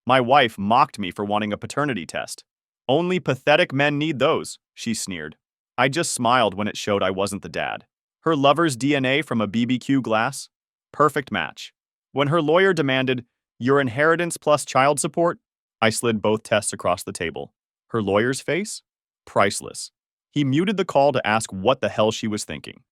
My wife mocked me for wanting a paternity test. Only pathetic men need those, she sneered. I just smiled when it showed I wasn't the dad. Her lover's DNA from a BBQ glass? Perfect match. When her lawyer demanded, your inheritance plus child support, I slid both tests across the table. Her lawyer's face? Priceless. He muted the call to ask what the hell she was thinking.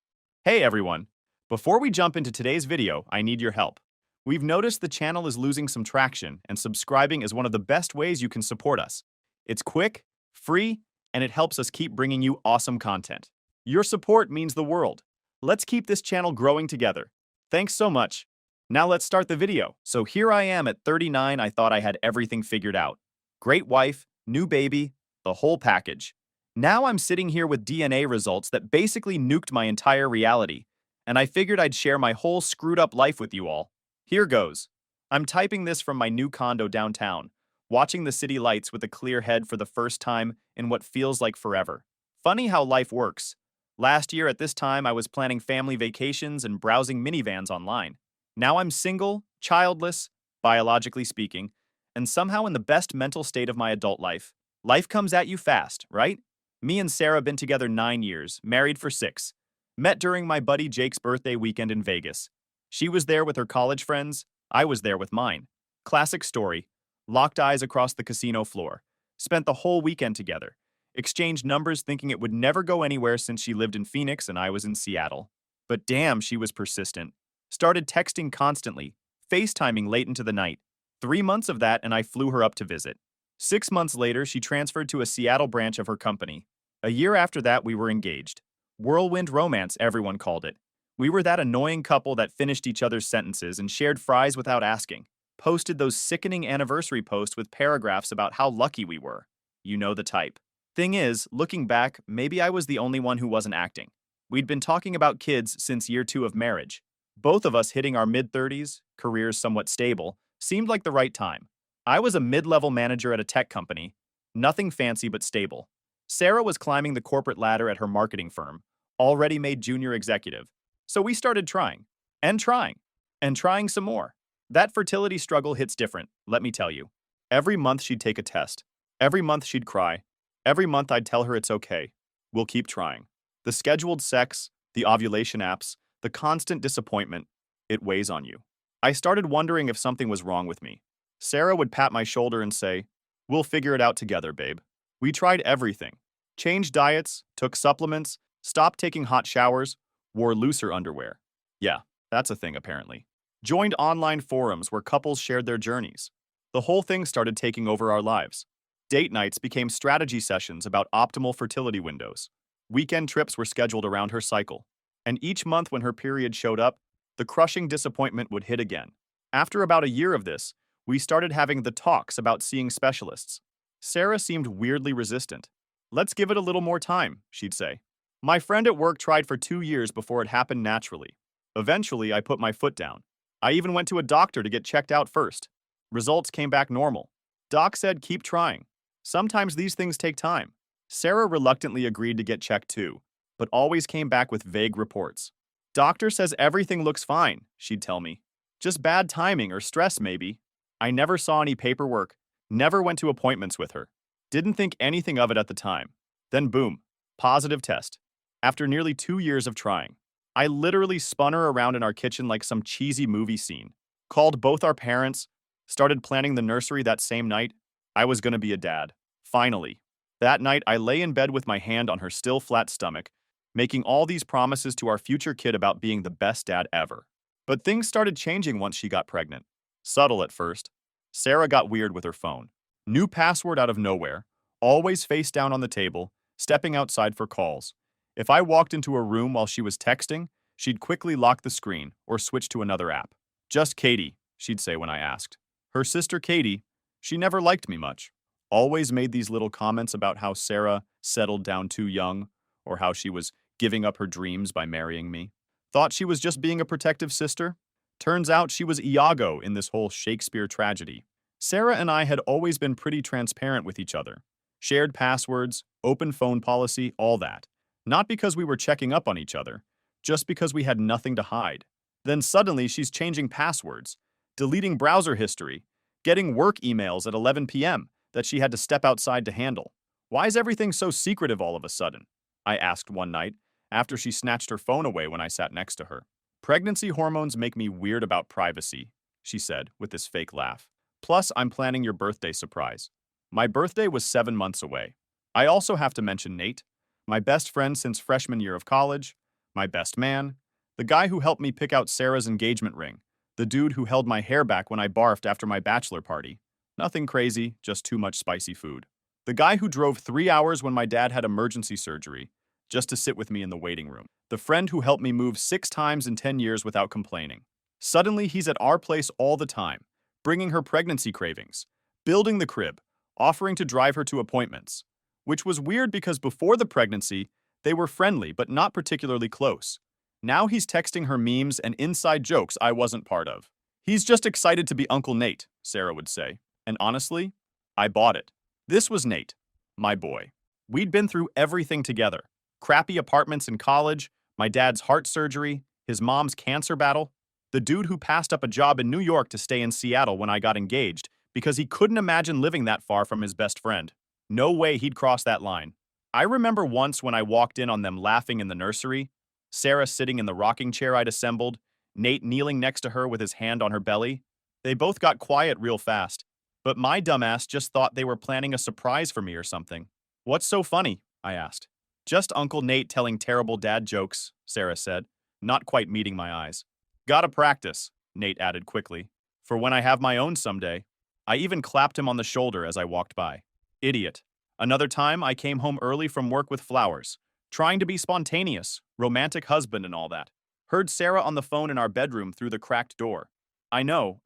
Hey everyone! Before we jump into today's video, I need your help. We've noticed the channel is losing some traction, and subscribing is one of the best ways you can support us. It's quick, free, and it helps us keep bringing you awesome content. Your support means the world. Let's keep this channel growing together. Thanks so much. Now let's start the video. So here I am at 39, I thought I had everything figured out. Great wife, new baby, the whole package. Now I'm sitting here with DNA results that basically nuked my entire reality, and I figured I'd share my whole screwed up life with you all. Here goes. I'm typing this from my new condo downtown, watching the city lights with a clear head for the first time in what feels like forever. Funny how life works. Last year at this time, I was planning family vacations and browsing minivans online. Now I'm single, childless, biologically speaking, and somehow in the best mental state of my adult life. Life comes at you fast, right? Me and Sarah been together 9 years, married for 6. Met during my buddy Jake's birthday weekend in Vegas. She was there with her college friends, I was there with mine. Classic story. Locked eyes across the casino floor. Spent the whole weekend together. Exchanged numbers thinking it would never go anywhere since she lived in Phoenix and I was in Seattle. But damn, she was persistent. Started texting constantly, FaceTiming late into the night. 3 months of that and I flew her up to visit. 6 months later, she transferred to a Seattle branch of her company. A year after that, we were engaged. Whirlwind romance, everyone called it. We were that annoying couple that finished each other's sentences and shared fries without asking. Posted those sickening anniversary posts with paragraphs about how lucky we were. You know the type. Thing is, looking back, maybe I was the only one who wasn't acting. We'd been talking about kids since year 2 of marriage. Both of us hitting our mid-30s, careers somewhat stable, seemed like the right time. I was a mid-level manager at a tech company. Nothing fancy but stable. Sarah was climbing the corporate ladder at her marketing firm, already made junior executive. So we started trying, and trying some more. That fertility struggle hits different, let me tell you. Every month she'd take a test. Every month she'd cry. Every month I'd tell her it's okay. We'll keep trying. The scheduled sex, the ovulation apps, the constant disappointment, it weighs on you. I started wondering if something was wrong with me. Sarah would pat my shoulder and say, we'll figure it out together, babe. We tried everything. Changed diets, took supplements, stopped taking hot showers, wore looser underwear. Yeah, that's a thing apparently. Joined online forums where couples shared their journeys. The whole thing started taking over our lives. Date nights became strategy sessions about optimal fertility windows. Weekend trips were scheduled around her cycle. And each month when her period showed up, the crushing disappointment would hit again. After about a year of this, we started having the talks about seeing specialists. Sarah seemed weirdly resistant. Let's give it a little more time, she'd say. My friend at work tried for 2 years before it happened naturally. Eventually, I put my foot down. I even went to a doctor to get checked out first. Results came back normal. Doc said keep trying. Sometimes these things take time. Sarah reluctantly agreed to get checked too, but always came back with vague reports. Doctor says everything looks fine, she'd tell me. Just bad timing or stress maybe. I never saw any paperwork, never went to appointments with her. Didn't think anything of it at the time. Then boom, positive test. After nearly 2 years of trying, I literally spun her around in our kitchen like some cheesy movie scene. Called both our parents, started planning the nursery that same night. I was gonna be a dad. Finally. That night, I lay in bed with my hand on her still flat stomach, making all these promises to our future kid about being the best dad ever. But things started changing once she got pregnant. Subtle at first. Sarah got weird with her phone. New password out of nowhere, always face down on the table, stepping outside for calls. If I walked into a room while she was texting, she'd quickly lock the screen or switch to another app. Just Katie, she'd say when I asked. Her sister Katie, she never liked me much. Always made these little comments about how Sarah settled down too young, or how she was giving up her dreams by marrying me. Thought she was just being a protective sister? Turns out she was Iago in this whole Shakespeare tragedy. Sarah and I had always been pretty transparent with each other. Shared passwords, open phone policy, all that. Not because we were checking up on each other, just because we had nothing to hide. Then suddenly she's changing passwords, deleting browser history, getting work emails at 11 p.m. that she had to step outside to handle. Why is everything so secretive all of a sudden? I asked one night, after she snatched her phone away when I sat next to her. Pregnancy hormones make me weird about privacy, she said with this fake laugh. Plus, I'm planning your birthday surprise. My birthday was 7 months away. I also have to mention Nate, my best friend since freshman year of college, my best man, the guy who helped me pick out Sarah's engagement ring, the dude who held my hair back when I barfed after my bachelor party. Nothing crazy, just too much spicy food. The guy who drove 3 hours when my dad had emergency surgery, just to sit with me in the waiting room. The friend who helped me move 6 times in 10 years without complaining. Suddenly, he's at our place all the time, bringing her pregnancy cravings, building the crib, offering to drive her to appointments. Which was weird because before the pregnancy, they were friendly but not particularly close. Now he's texting her memes and inside jokes I wasn't part of. He's just excited to be Uncle Nate, Sarah would say. And honestly, I bought it. This was Nate, my boy. We'd been through everything together. Crappy apartments in college, my dad's heart surgery, his mom's cancer battle, the dude who passed up a job in New York to stay in Seattle when I got engaged because he couldn't imagine living that far from his best friend. No way he'd cross that line. I remember once when I walked in on them laughing in the nursery, Sarah sitting in the rocking chair I'd assembled, Nate kneeling next to her with his hand on her belly. They both got quiet real fast, but my dumbass just thought they were planning a surprise for me or something. What's so funny? I asked. Just Uncle Nate telling terrible dad jokes, Sarah said, not quite meeting my eyes. Gotta practice, Nate added quickly, for when I have my own someday. I even clapped him on the shoulder as I walked by. Idiot. Another time, I came home early from work with flowers, trying to be spontaneous, romantic husband and all that. Heard Sarah on the phone in our bedroom through the cracked door. I know.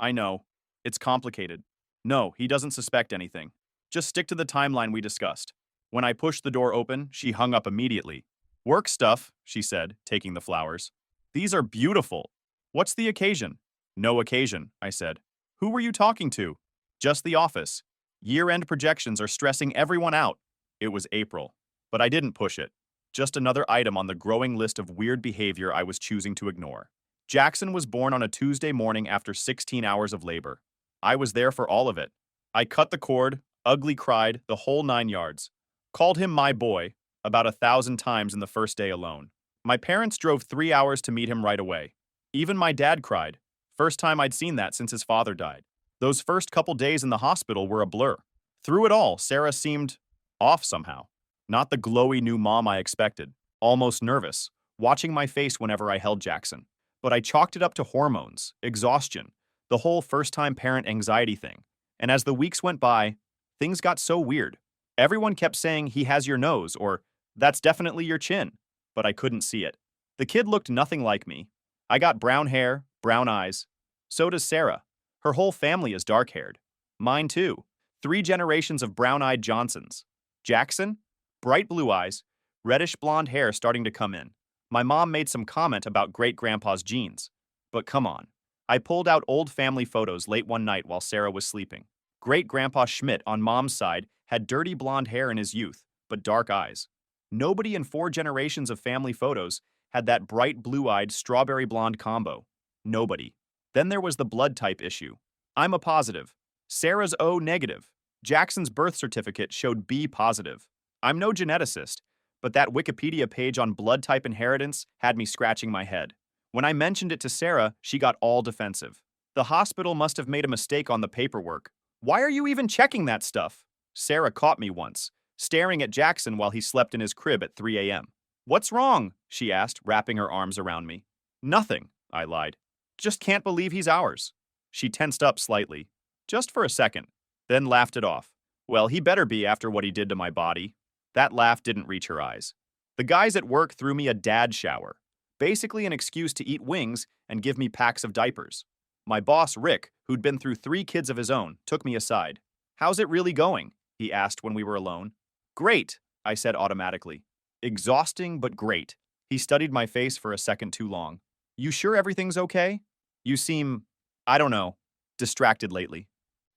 It's complicated. No, he doesn't suspect anything. Just stick to the timeline we discussed. When I pushed the door open, she hung up immediately. Work stuff, she said, taking the flowers. These are beautiful. What's the occasion? No occasion, I said. Who were you talking to? Just the office. Year-end projections are stressing everyone out. It was April, but I didn't push it. Just another item on the growing list of weird behavior I was choosing to ignore. Jackson was born on a Tuesday morning after 16 hours of labor. I was there for all of it. I cut the cord, ugly cried, the whole 9 yards. Called him my boy about 1,000 times in the first day alone. My parents drove 3 hours to meet him right away. Even my dad cried. First time I'd seen that since his father died. Those first couple days in the hospital were a blur. Through it all, Sarah seemed off somehow. Not the glowy new mom I expected. Almost nervous, watching my face whenever I held Jackson. But I chalked it up to hormones, exhaustion, the whole first-time parent anxiety thing. And as the weeks went by, things got so weird. Everyone kept saying he has your nose or that's definitely your chin, but I couldn't see it. The kid looked nothing like me. I got brown hair, brown eyes. So does Sarah. Her whole family is dark-haired. Mine too. 3 generations of brown-eyed Johnsons. Jackson? Bright blue eyes, reddish blonde hair starting to come in. My mom made some comment about great-grandpa's genes. But come on. I pulled out old family photos late one night while Sarah was sleeping. Great-grandpa Schmidt on mom's side had dirty blonde hair in his youth, but dark eyes. Nobody in 4 generations of family photos had that bright blue-eyed strawberry blonde combo. Nobody. Then there was the blood type issue. I'm a positive. Sarah's O negative. Jackson's birth certificate showed B positive. I'm no geneticist, but that Wikipedia page on blood type inheritance had me scratching my head. When I mentioned it to Sarah, she got all defensive. The hospital must have made a mistake on the paperwork. Why are you even checking that stuff? Sarah caught me once, staring at Jackson while he slept in his crib at 3 a.m. What's wrong? She asked, wrapping her arms around me. Nothing, I lied. Just can't believe he's ours. She tensed up slightly, just for a second, then laughed it off. Well, he better be after what he did to my body. That laugh didn't reach her eyes. The guys at work threw me a dad shower, basically an excuse to eat wings and give me packs of diapers. My boss, Rick, who'd been through 3 kids of his own, took me aside. How's it really going? He asked when we were alone. Great, I said automatically. Exhausting, but great. He studied my face for a second too long. You sure everything's okay? You seem, I don't know, distracted lately.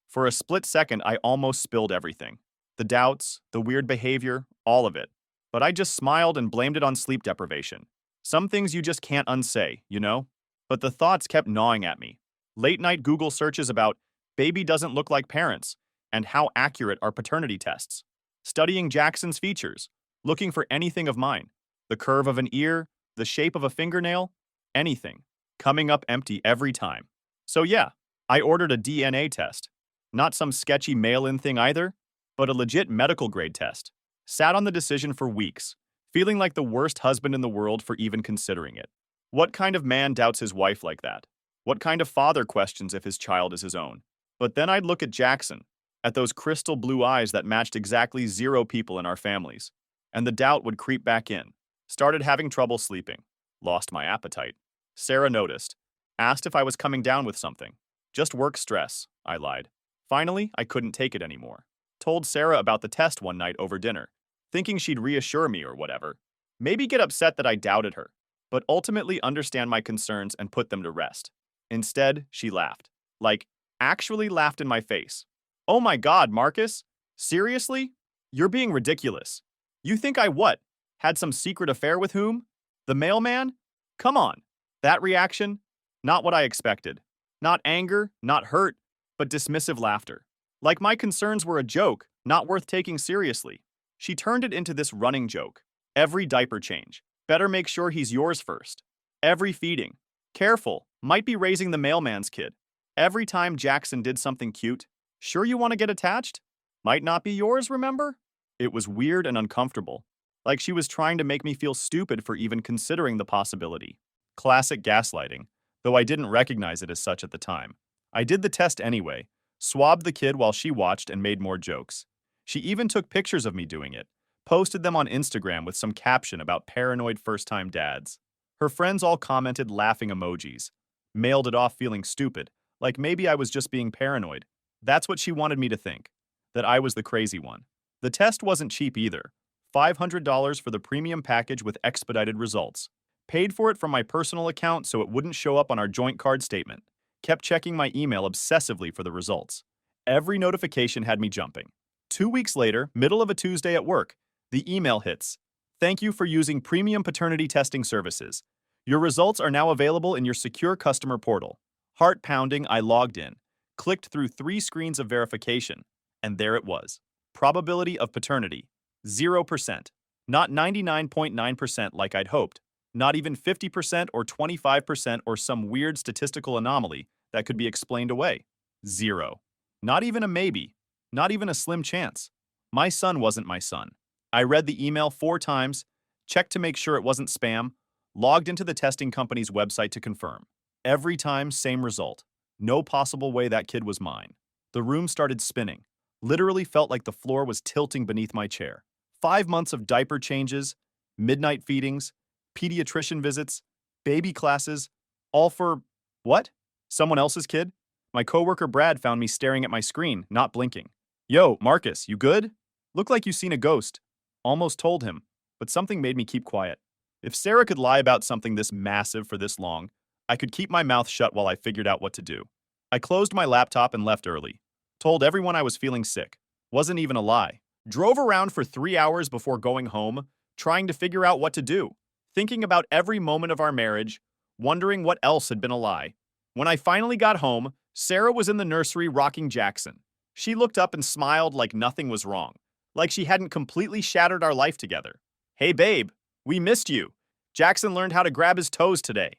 For a split second, I almost spilled everything. The doubts, the weird behavior, all of it. But I just smiled and blamed it on sleep deprivation. Some things you just can't unsay, you know? But the thoughts kept gnawing at me. Late-night Google searches about Baby doesn't look like parents, and how accurate are paternity tests. Studying Jackson's features, looking for anything of mine. The curve of an ear, the shape of a fingernail, anything. Coming up empty every time. So yeah, I ordered a DNA test. Not some sketchy mail-in thing either, but a legit medical grade test. Sat on the decision for weeks, feeling like the worst husband in the world for even considering it. What kind of man doubts his wife like that? What kind of father questions if his child is his own? But then I'd look at Jackson, at those crystal blue eyes that matched exactly 0 people in our families, and the doubt would creep back in. Started having trouble sleeping. Lost my appetite. Sarah noticed. Asked if I was coming down with something. Just work stress, I lied. Finally, I couldn't take it anymore. Told Sarah about the test one night over dinner, thinking she'd reassure me or whatever. Maybe get upset that I doubted her, but ultimately understand my concerns and put them to rest. Instead, she laughed. Like, actually laughed in my face. Oh my God, Marcus? Seriously? You're being ridiculous. You think I what? Had some secret affair with whom? The mailman? Come on. That reaction? Not what I expected. Not anger, not hurt, but dismissive laughter. Like my concerns were a joke, not worth taking seriously. She turned it into this running joke. Every diaper change. Better make sure he's yours first. Every feeding. Careful, might be raising the mailman's kid. Every time Jackson did something cute. Sure you want to get attached? Might not be yours, remember? It was weird and uncomfortable. Like she was trying to make me feel stupid for even considering the possibility. Classic gaslighting, though I didn't recognize it as such at the time. I did the test anyway, swabbed the kid while she watched and made more jokes. She even took pictures of me doing it, posted them on Instagram with some caption about paranoid first-time dads. Her friends all commented laughing emojis. Mailed it off feeling stupid, like maybe I was just being paranoid. That's what she wanted me to think, that I was the crazy one. The test wasn't cheap either. $500 for the premium package with expedited results. Paid for it from my personal account so it wouldn't show up on our joint card statement. Kept checking my email obsessively for the results. Every notification had me jumping. 2 weeks later, middle of a Tuesday at work, the email hits. Thank you for using premium paternity testing services. Your results are now available in your secure customer portal. Heart pounding, I logged in, clicked through 3 screens of verification, and there it was. Probability of paternity, 0%. Not 99.9% like I'd hoped. Not even 50% or 25% or some weird statistical anomaly that could be explained away. 0. Not even a maybe. Not even a slim chance. My son wasn't my son. I read the email 4 times, checked to make sure it wasn't spam, logged into the testing company's website to confirm. Every time, same result. No possible way that kid was mine. The room started spinning. Literally felt like the floor was tilting beneath my chair. 5 months of diaper changes, midnight feedings, pediatrician visits, baby classes, all for what? Someone else's kid? My coworker Brad found me staring at my screen, not blinking. Yo, Marcus, you good? Look like you seen a ghost. Almost told him, but something made me keep quiet. If Sarah could lie about something this massive for this long, I could keep my mouth shut while I figured out what to do. I closed my laptop and left early. Told everyone I was feeling sick. Wasn't even a lie. Drove around for 3 hours before going home, trying to figure out what to do. Thinking about every moment of our marriage, wondering what else had been a lie. When I finally got home, Sarah was in the nursery rocking Jackson. She looked up and smiled like nothing was wrong, like she hadn't completely shattered our life together. Hey babe, we missed you. Jackson learned how to grab his toes today.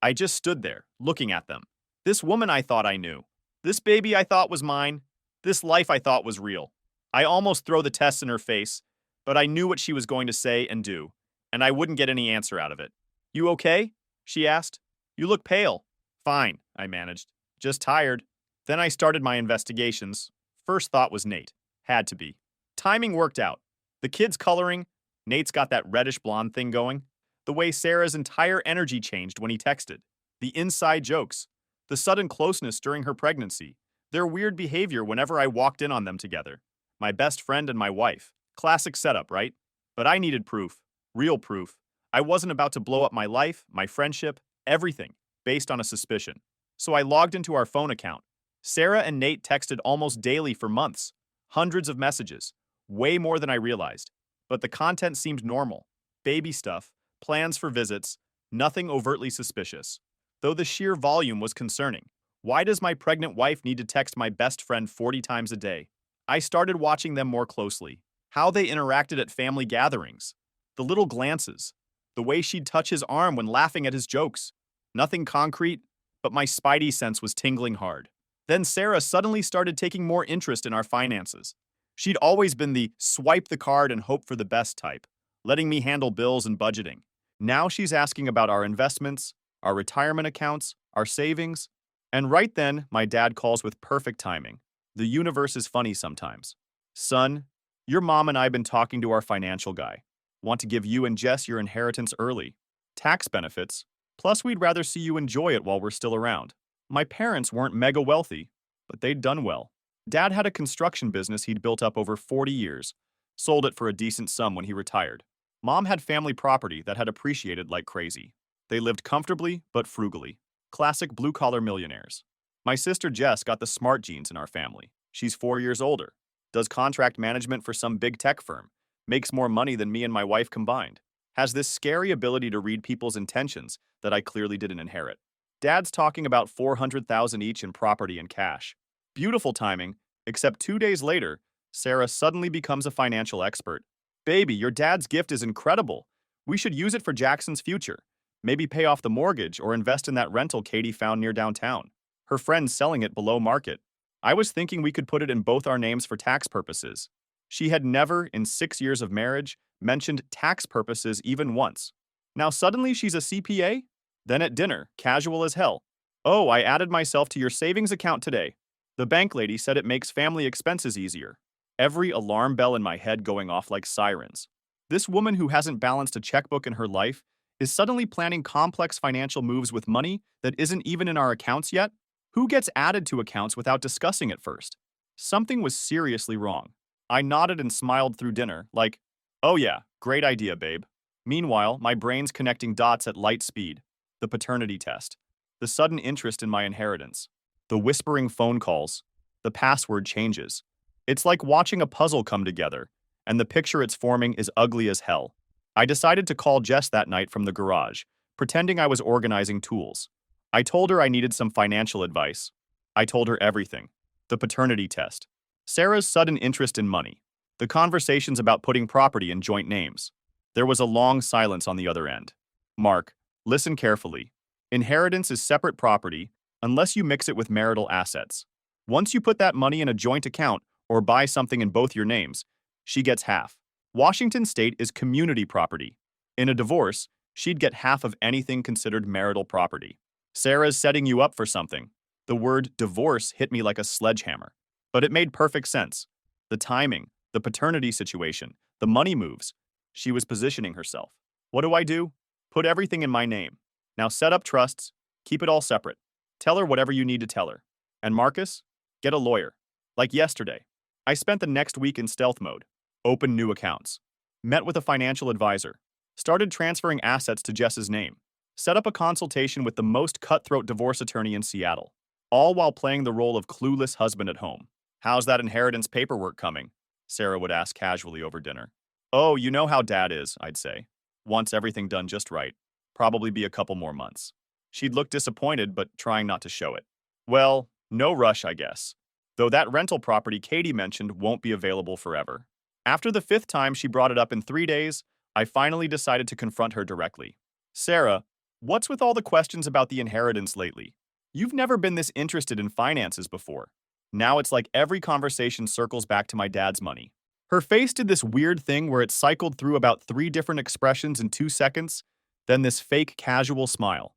I just stood there, looking at them. This woman I thought I knew. This baby I thought was mine. This life I thought was real. I almost throw the test in her face, but I knew what she was going to say and do, and I wouldn't get any answer out of it. You okay? She asked. You look pale. Fine, I managed. Just tired. Then I started my investigations. First thought was Nate. Had to be. Timing worked out. The kid's coloring. Nate's got that reddish blonde thing going. The way Sarah's entire energy changed when he texted. The inside jokes. The sudden closeness during her pregnancy. Their weird behavior whenever I walked in on them together. My best friend and my wife. Classic setup, right? But I needed proof. Real proof. I wasn't about to blow up my life, my friendship, everything, based on a suspicion. So I logged into our phone account. Sarah and Nate texted almost daily for months. Hundreds of messages. Way more than I realized. But the content seemed normal. Baby stuff, plans for visits, nothing overtly suspicious. Though the sheer volume was concerning. Why does my pregnant wife need to text my best friend 40 times a day? I started watching them more closely. How they interacted at family gatherings. The little glances. The way she'd touch his arm when laughing at his jokes. Nothing concrete, but my spidey sense was tingling hard. Then Sarah suddenly started taking more interest in our finances. She'd always been the swipe the card and hope for the best type, letting me handle bills and budgeting. Now she's asking about our investments, our retirement accounts, our savings. And right then, my dad calls with perfect timing. The universe is funny sometimes. Son, your mom and I have been talking to our financial guy. Want to give you and Jess your inheritance early. Tax benefits. Plus, we'd rather see you enjoy it while we're still around. My parents weren't mega wealthy, but they'd done well. Dad had a construction business he'd built up over 40 years, sold it for a decent sum when he retired. Mom had family property that had appreciated like crazy. They lived comfortably but frugally. Classic blue-collar millionaires. My sister Jess got the smart genes in our family. She's 4 years older, does contract management for some big tech firm, makes more money than me and my wife combined, has this scary ability to read people's intentions that I clearly didn't inherit. Dad's talking about 400,000 each in property and cash. Beautiful timing, except 2 days later, Sarah suddenly becomes a financial expert. Baby, your dad's gift is incredible. We should use it for Jackson's future. Maybe pay off the mortgage or invest in that rental Katie found near downtown. Her friend's selling it below market. I was thinking we could put it in both our names for tax purposes. She had never, in 6 years of marriage, mentioned tax purposes even once. Now suddenly she's a CPA? Then at dinner, casual as hell. Oh, I added myself to your savings account today. The bank lady said it makes family expenses easier. Every alarm bell in my head going off like sirens. This woman who hasn't balanced a checkbook in her life is suddenly planning complex financial moves with money that isn't even in our accounts yet? Who gets added to accounts without discussing it first? Something was seriously wrong. I nodded and smiled through dinner, like, oh yeah, great idea, babe. Meanwhile, my brain's connecting dots at light speed. The paternity test. The sudden interest in my inheritance. The whispering phone calls. The password changes. It's like watching a puzzle come together, and the picture it's forming is ugly as hell. I decided to call Jess that night from the garage, pretending I was organizing tools. I told her I needed some financial advice. I told her everything. The paternity test. Sarah's sudden interest in money. The conversations about putting property in joint names. There was a long silence on the other end. Mark, listen carefully. Inheritance is separate property unless you mix it with marital assets. Once you put that money in a joint account or buy something in both your names, she gets half. Washington State is community property. In a divorce, she'd get half of anything considered marital property. Sarah's setting you up for something. The word divorce hit me like a sledgehammer. But it made perfect sense. The timing, the paternity situation, the money moves. She was positioning herself. What do? Put everything in my name. Now set up trusts, keep it all separate. Tell her whatever you need to tell her. And Marcus, get a lawyer. Like yesterday. I spent the next week in stealth mode. Opened new accounts. Met with a financial advisor. Started transferring assets to Jess's name. Set up a consultation with the most cutthroat divorce attorney in Seattle. All while playing the role of clueless husband at home. How's that inheritance paperwork coming? Sarah would ask casually over dinner. Oh, you know how Dad is, I'd say. Wants everything done just right. Probably be a couple more months. She'd look disappointed, but trying not to show it. Well, no rush, I guess. Though that rental property Katie mentioned won't be available forever. After the 5th time she brought it up in 3 days, I finally decided to confront her directly. Sarah, what's with all the questions about the inheritance lately? You've never been this interested in finances before. Now it's like every conversation circles back to my dad's money. Her face did this weird thing where it cycled through about 3 different expressions in 2 seconds, then this fake casual smile.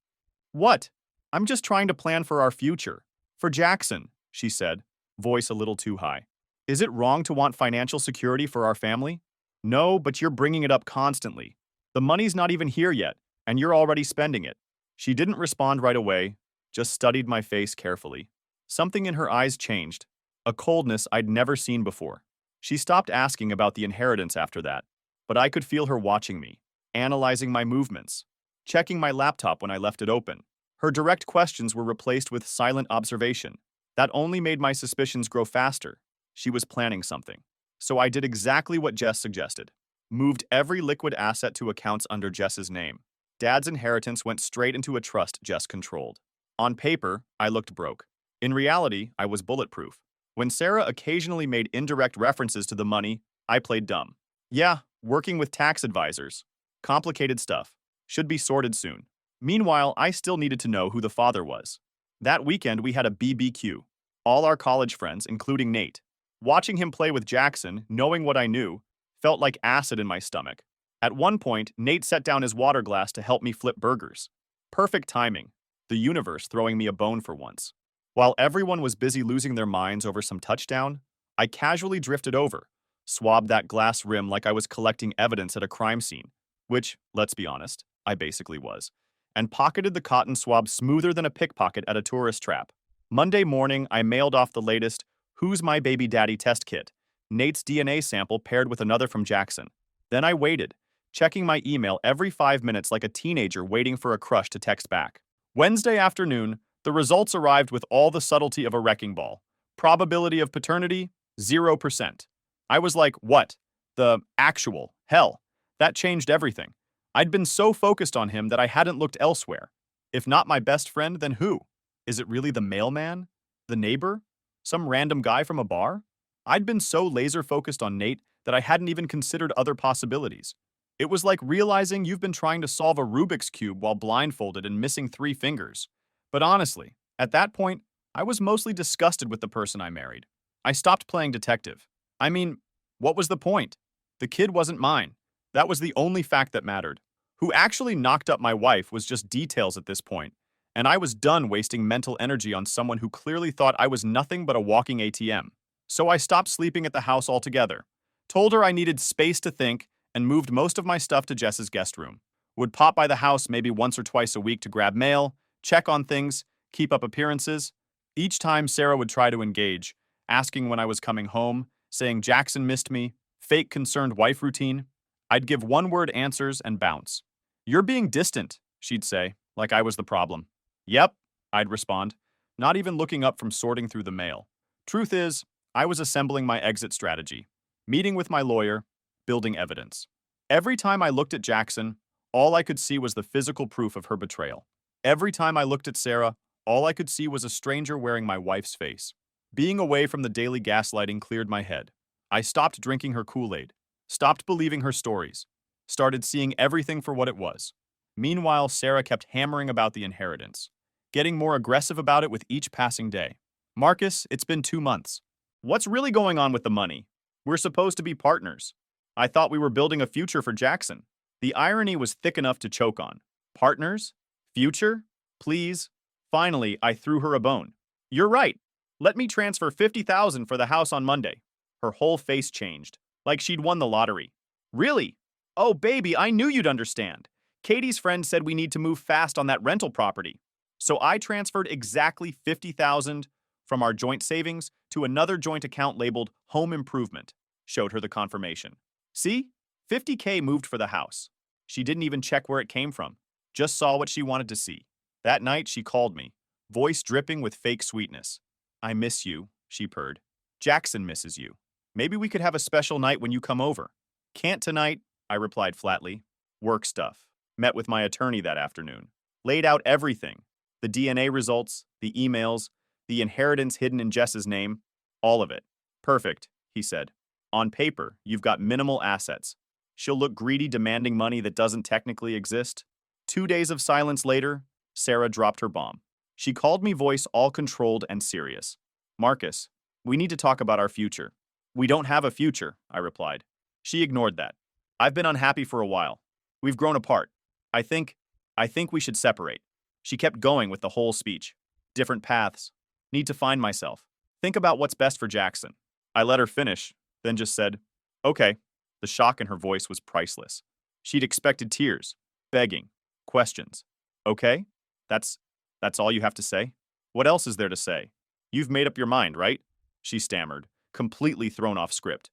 What? I'm just trying to plan for our future. For Jackson, she said, voice a little too high. Is it wrong to want financial security for our family? No, but you're bringing it up constantly. The money's not even here yet, and you're already spending it. She didn't respond right away, just studied my face carefully. Something in her eyes changed, a coldness I'd never seen before. She stopped asking about the inheritance after that, but I could feel her watching me, analyzing my movements, checking my laptop when I left it open. Her direct questions were replaced with silent observation. That only made my suspicions grow faster. She was planning something. So I did exactly what Jess suggested. Moved every liquid asset to accounts under Jess's name. Dad's inheritance went straight into a trust Jess controlled. On paper, I looked broke. In reality, I was bulletproof. When Sarah occasionally made indirect references to the money, I played dumb. Yeah, working with tax advisors. Complicated stuff. Should be sorted soon. Meanwhile, I still needed to know who the father was. That weekend, we had a BBQ. All our college friends, including Nate. Watching him play with Jackson, knowing what I knew, felt like acid in my stomach. At one point, Nate set down his water glass to help me flip burgers. Perfect timing. The universe throwing me a bone for once. While everyone was busy losing their minds over some touchdown, I casually drifted over, swabbed that glass rim like I was collecting evidence at a crime scene, which, let's be honest, I basically was, and pocketed the cotton swab smoother than a pickpocket at a tourist trap. Monday morning, I mailed off the latest Who's My Baby Daddy test kit, Nate's DNA sample paired with another from Jackson. Then I waited, checking my email every 5 minutes like a teenager waiting for a crush to text back. Wednesday afternoon, the results arrived with all the subtlety of a wrecking ball. Probability of paternity, 0%. I was like, what? The actual hell. That changed everything. I'd been so focused on him that I hadn't looked elsewhere. If not my best friend, then who? Is it really the mailman? The neighbor? Some random guy from a bar? I'd been so laser-focused on Nate that I hadn't even considered other possibilities. It was like realizing you've been trying to solve a Rubik's Cube while blindfolded and missing 3 fingers. But honestly, at that point, I was mostly disgusted with the person I married. I stopped playing detective. I mean, what was the point? The kid wasn't mine. That was the only fact that mattered. Who actually knocked up my wife was just details at this point, and I was done wasting mental energy on someone who clearly thought I was nothing but a walking ATM. So I stopped sleeping at the house altogether, told her I needed space to think, and moved most of my stuff to Jess's guest room. Would pop by the house maybe once or twice a week to grab mail, check on things, keep up appearances. Each time Sarah would try to engage, asking when I was coming home, saying Jackson missed me, fake concerned wife routine, I'd give one-word answers and bounce. You're being distant, she'd say, like I was the problem. Yep, I'd respond, not even looking up from sorting through the mail. Truth is, I was assembling my exit strategy, meeting with my lawyer, building evidence. Every time I looked at Jackson, all I could see was the physical proof of her betrayal. Every time I looked at Sarah, all I could see was a stranger wearing my wife's face. Being away from the daily gaslighting cleared my head. I stopped drinking her Kool-Aid, stopped believing her stories, started seeing everything for what it was. Meanwhile, Sarah kept hammering about the inheritance, getting more aggressive about it with each passing day. Marcus, it's been 2 months. What's really going on with the money? We're supposed to be partners. I thought we were building a future for Jackson. The irony was thick enough to choke on. Partners? Future? Please? Finally, I threw her a bone. You're right. Let me transfer $50,000 for the house on Monday. Her whole face changed, like she'd won the lottery. Really? Oh, baby, I knew you'd understand. Katie's friend said we need to move fast on that rental property. So I transferred exactly $50,000 from our joint savings to another joint account labeled Home Improvement. Showed her the confirmation. See? $50K moved for the house. She didn't even check where it came from. Just saw what she wanted to see. That night, she called me, voice dripping with fake sweetness. I miss you, she purred. Jackson misses you. Maybe we could have a special night when you come over. Can't tonight, I replied flatly. Work stuff. Met with my attorney that afternoon. Laid out everything. The DNA results, the emails, the inheritance hidden in Jess's name. All of it. Perfect, he said. On paper, you've got minimal assets. She'll look greedy demanding money that doesn't technically exist. 2 days of silence later, Sarah dropped her bomb. She called me, voice all controlled and serious. Marcus, we need to talk about our future. We don't have a future, I replied. She ignored that. I've been unhappy for a while. We've grown apart. I think we should separate. She kept going with the whole speech. Different paths. Need to find myself. Think about what's best for Jackson. I let her finish, then just said, okay. The shock in her voice was priceless. She'd expected tears, begging, questions. Okay? That's all you have to say? What else is there to say? You've made up your mind, right? She stammered, completely thrown off script.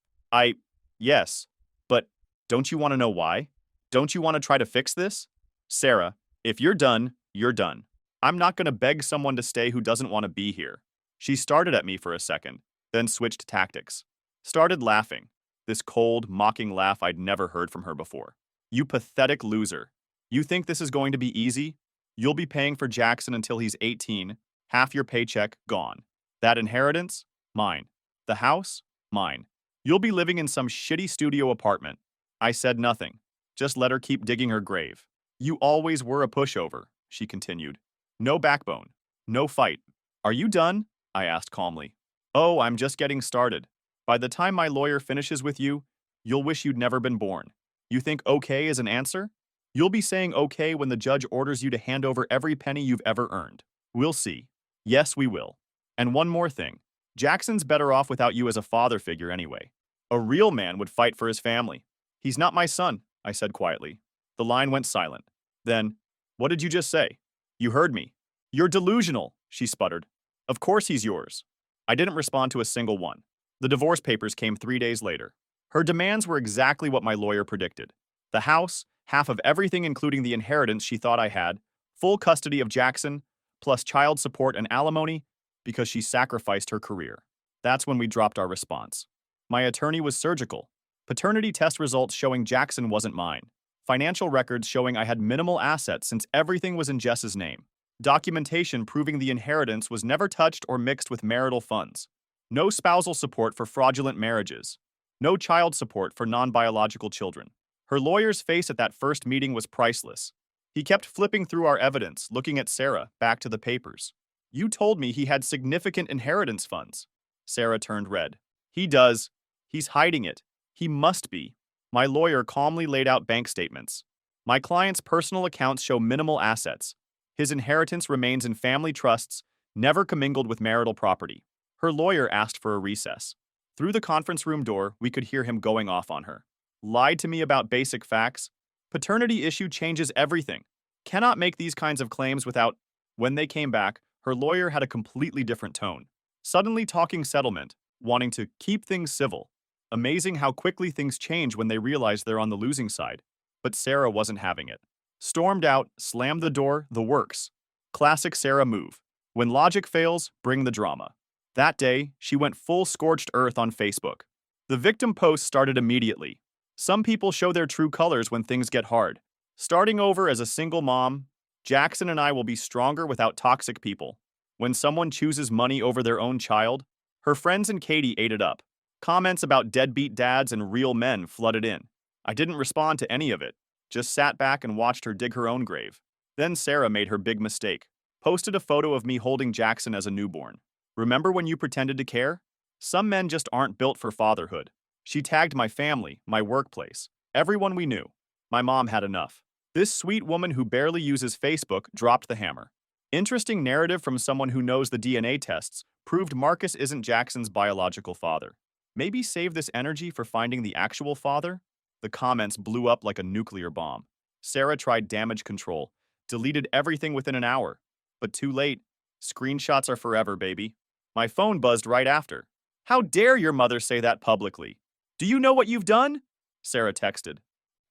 Yes, but don't you want to know why? Don't you want to try to fix this? Sarah, if you're done, you're done. I'm not going to beg someone to stay who doesn't want to be here. She started at me for a second, then switched tactics. Started laughing. This cold, mocking laugh I'd never heard from her before. You pathetic loser. You think this is going to be easy? You'll be paying for Jackson until he's 18, Half your paycheck gone. That inheritance? Mine. The house? Mine. You'll be living in some shitty studio apartment. I said nothing. Just let her keep digging her grave. You always were a pushover, she continued. No backbone. No fight. Are you done? I asked calmly. Oh, I'm just getting started. By the time my lawyer finishes with you, you'll wish you'd never been born. You think okay is an answer? You'll be saying okay when the judge orders you to hand over every penny you've ever earned. We'll see. Yes, we will. And one more thing. Jackson's better off without you as a father figure anyway. A real man would fight for his family. He's not my son, I said quietly. The line went silent. Then, what did you just say? You heard me. You're delusional, she sputtered. Of course he's yours. I didn't respond to a single one. The divorce papers came 3 days later. Her demands were exactly what my lawyer predicted. The house, half of everything including the inheritance she thought I had, full custody of Jackson, plus child support and alimony, because she sacrificed her career. That's when we dropped our response. My attorney was surgical. Paternity test results showing Jackson wasn't mine. Financial records showing I had minimal assets since everything was in Jess's name. Documentation proving the inheritance was never touched or mixed with marital funds. No spousal support for fraudulent marriages. No child support for non-biological children. Her lawyer's face at that first meeting was priceless. He kept flipping through our evidence, looking at Sarah, back to the papers. You told me he had significant inheritance funds. Sarah turned red. He does. He's hiding it. He must be. My lawyer calmly laid out bank statements. My client's personal accounts show minimal assets. His inheritance remains in family trusts, never commingled with marital property. Her lawyer asked for a recess. Through the conference room door, we could hear him going off on her. Lied to me about basic facts. Paternity issue changes everything. Cannot make these kinds of claims without... When they came back, her lawyer had a completely different tone. Suddenly talking settlement, wanting to keep things civil. Amazing how quickly things change when they realize they're on the losing side. But Sarah wasn't having it. Stormed out, slammed the door, the works. Classic Sarah move. When logic fails, bring the drama. That day, she went full scorched earth on Facebook. The victim post started immediately. Some people show their true colors when things get hard. Starting over as a single mom, Jackson and I will be stronger without toxic people. When someone chooses money over their own child, her friends and Katie ate it up. Comments about deadbeat dads and real men flooded in. I didn't respond to any of it, just sat back and watched her dig her own grave. Then Sarah made her big mistake. Posted a photo of me holding Jackson as a newborn. Remember when you pretended to care? Some men just aren't built for fatherhood. She tagged my family, my workplace, everyone we knew. My mom had enough. This sweet woman who barely uses Facebook dropped the hammer. Interesting narrative from someone who knows the DNA tests proved Marcus isn't Jackson's biological father. Maybe save this energy for finding the actual father? The comments blew up like a nuclear bomb. Sarah tried damage control, deleted everything within an hour. But too late. Screenshots are forever, baby. My phone buzzed right after. How dare your mother say that publicly? Do you know what you've done? Sarah texted.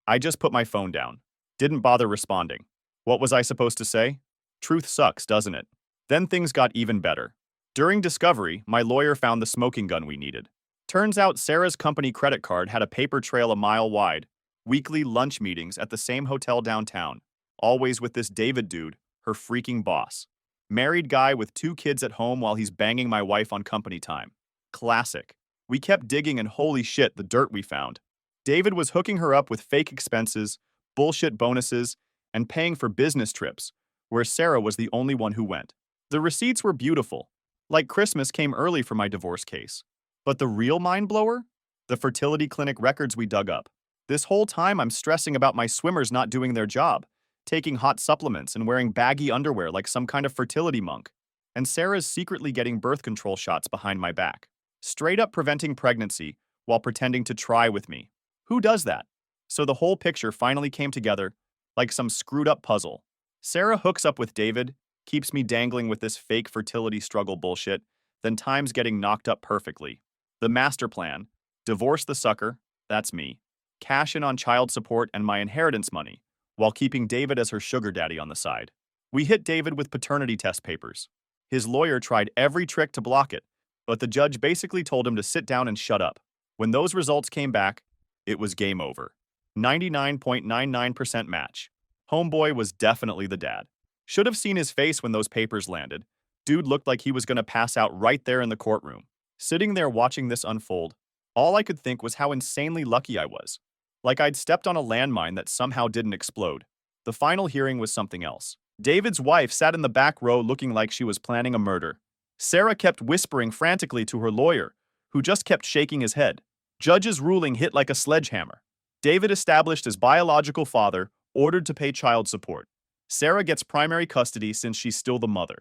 I just put my phone down. Didn't bother responding. What was I supposed to say? Truth sucks, doesn't it? Then things got even better. During discovery, my lawyer found the smoking gun we needed. Turns out Sarah's company credit card had a paper trail a mile wide. Weekly lunch meetings at the same hotel downtown. Always with this David dude, her freaking boss. Married guy with 2 kids at home while he's banging my wife on company time. Classic. We kept digging and holy shit, the dirt we found. David was hooking her up with fake expenses, bullshit bonuses, and paying for business trips, where Sarah was the only one who went. The receipts were beautiful. Like Christmas came early for my divorce case. But the real mind blower? The fertility clinic records we dug up. This whole time I'm stressing about my swimmers not doing their job, taking hot supplements and wearing baggy underwear like some kind of fertility monk. And Sarah's secretly getting birth control shots behind my back. Straight up preventing pregnancy while pretending to try with me. Who does that? So the whole picture finally came together like some screwed up puzzle. Sarah hooks up with David, keeps me dangling with this fake fertility struggle bullshit, then time's getting knocked up perfectly. The master plan, divorce the sucker, that's me, cash in on child support and my inheritance money, while keeping David as her sugar daddy on the side. We hit David with paternity test papers. His lawyer tried every trick to block it, but the judge basically told him to sit down and shut up. When those results came back, it was game over. 99.99% match. Homeboy was definitely the dad. Should have seen his face when those papers landed. Dude looked like he was gonna pass out right there in the courtroom. Sitting there watching this unfold, all I could think was how insanely lucky I was. Like I'd stepped on a landmine that somehow didn't explode. The final hearing was something else. David's wife sat in the back row looking like she was planning a murder. Sarah kept whispering frantically to her lawyer, who just kept shaking his head. Judge's ruling hit like a sledgehammer. David established as biological father, ordered to pay child support. Sarah gets primary custody since she's still the mother.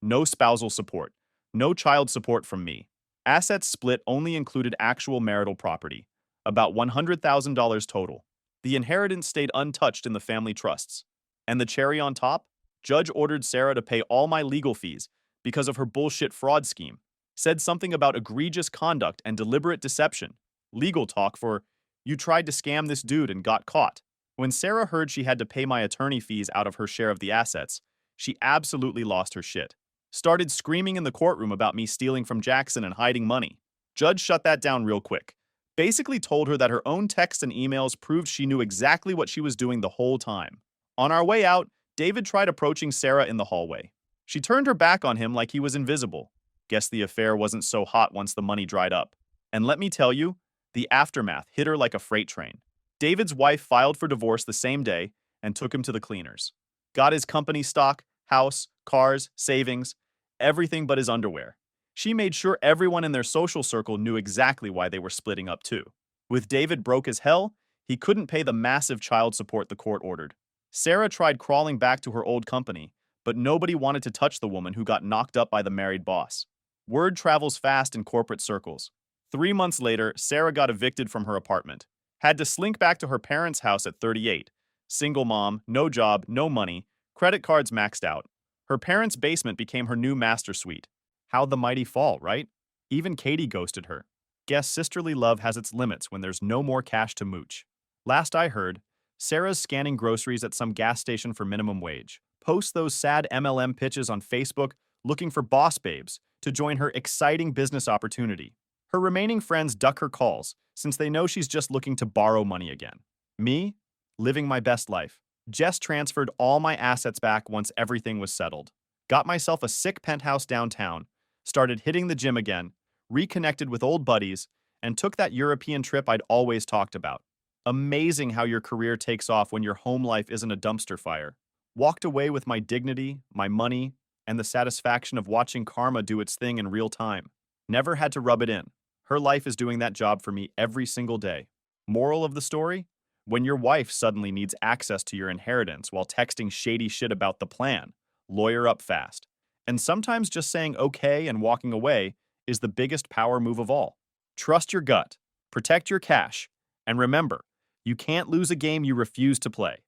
No spousal support. No child support from me. Assets split only included actual marital property. About $100,000 total. The inheritance stayed untouched in the family trusts. And the cherry on top? Judge ordered Sarah to pay all my legal fees because of her bullshit fraud scheme. Said something about egregious conduct and deliberate deception. Legal talk for, you tried to scam this dude and got caught. When Sarah heard she had to pay my attorney fees out of her share of the assets, she absolutely lost her shit. Started screaming in the courtroom about me stealing from Jackson and hiding money. Judge shut that down real quick. Basically told her that her own texts and emails proved she knew exactly what she was doing the whole time. On our way out, David tried approaching Sarah in the hallway. She turned her back on him like he was invisible. Guess the affair wasn't so hot once the money dried up. And let me tell you, the aftermath hit her like a freight train. David's wife filed for divorce the same day and took him to the cleaners. Got his company stock, house, cars, savings, everything but his underwear. She made sure everyone in their social circle knew exactly why they were splitting up too. With David broke as hell, he couldn't pay the massive child support the court ordered. Sarah tried crawling back to her old company, but nobody wanted to touch the woman who got knocked up by the married boss. Word travels fast in corporate circles. 3 months later, Sarah got evicted from her apartment. Had to slink back to her parents' house at 38. Single mom, no job, no money, credit cards maxed out. Her parents' basement became her new master suite. How the mighty fall, right? Even Katie ghosted her. Guess sisterly love has its limits when there's no more cash to mooch. Last I heard, Sarah's scanning groceries at some gas station for minimum wage. Posts those sad MLM pitches on Facebook looking for boss babes to join her exciting business opportunity. Her remaining friends duck her calls since they know she's just looking to borrow money again. Me? Living my best life. Jess transferred all my assets back once everything was settled. Got myself a sick penthouse downtown, started hitting the gym again, reconnected with old buddies, and took that European trip I'd always talked about. Amazing how your career takes off when your home life isn't a dumpster fire. Walked away with my dignity, my money, and the satisfaction of watching karma do its thing in real time. Never had to rub it in. Her life is doing that job for me every single day. Moral of the story? When your wife suddenly needs access to your inheritance while texting shady shit about the plan, lawyer up fast. And sometimes just saying okay and walking away is the biggest power move of all. Trust your gut, protect your cash, and remember, you can't lose a game you refuse to play.